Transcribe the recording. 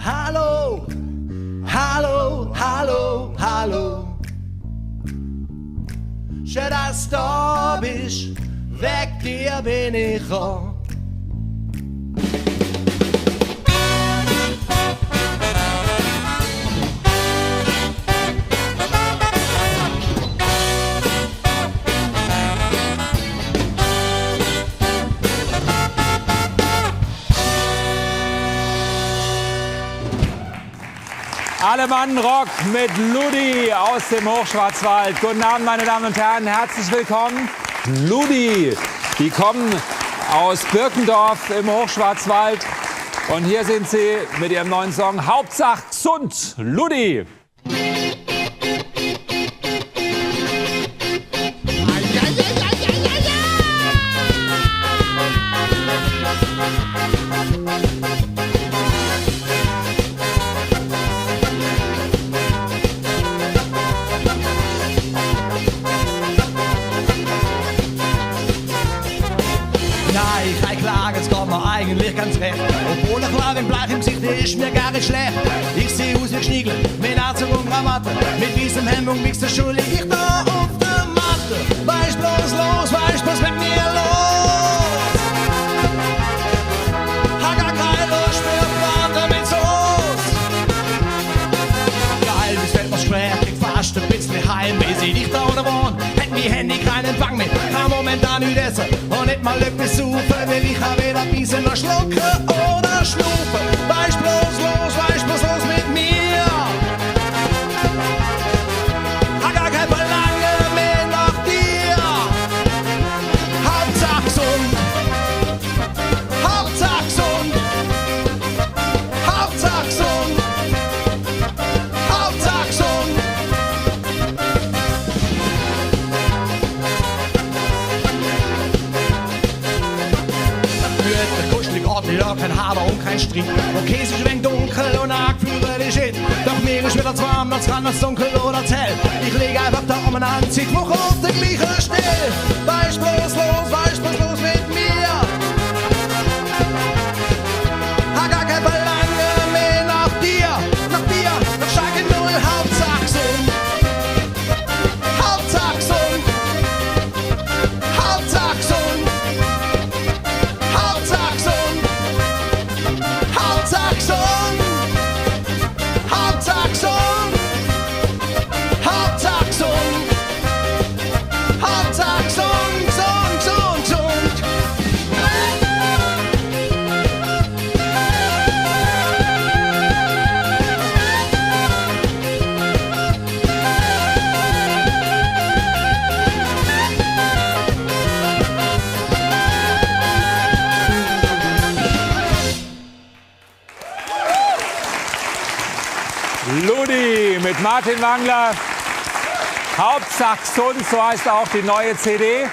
Hallo, hallo, hallo, hallo. Schön, dass du da bist, weg dir bin ich auch. Allemann Rock mit Ludi aus dem Hochschwarzwald. Guten Abend, meine Damen und Herren, herzlich willkommen. Ludi, die kommen aus Birkendorf im Hochschwarzwald. Und hier sind sie mit ihrem neuen Song Hauptsache gesund. Ludi. Es geht mir eigentlich ganz recht. Obwohl ich war, wenn Bleich im Gesicht ist mir gar nicht schlecht. Ich seh aus wie Schniegel, mit Anzug und Krawatte. Mit weißem Hemd und Wichser Schuhe lieg ich da auf der Matte. Weißt bloß los, weißt was mit mir los? Hab gar keine Lust für Braten mit Soße. Geil, das fällt mir schwer, krieg fast ein bisschen Heimweh. Seh dich da ohne Wohn, hätt mi Handy keinen Empfang mehr. Kann momentan nicht essen und nicht mal etwas saufen. Will ich auch weder beißen noch schlucken oder schnuppen. Weißt bloß los mit mir. Hab gar kein Verlangen mehr nach dir. Hauptsache gesund. Hauptsache gesund. Hauptsache gesund. Hauptsache gesund. Ja, kein Hader und kein Strich. Okay, es ist ein wenig dunkel und arg für die Shit. Doch mir ist wieder zu warm, als kann es dunkel oder hell. Ich lege einfach da um eine Anziehwoche auf der gleichen Stelle. Weißt bloß los mit mir. Hab gar kein Verlangen mehr nach dir. Nach Schalke 0, Hauptsache gesund. Hauptsache gesund. Hauptsache gesund. Hauptsache gesund. Hauptsache gesund. Hauptsache gesund. Hauptsache gesund. Hauptsache gesund, gesund. Ludi mit Martin Wangler. Hauptsache gesund, so heißt auch die neue CD.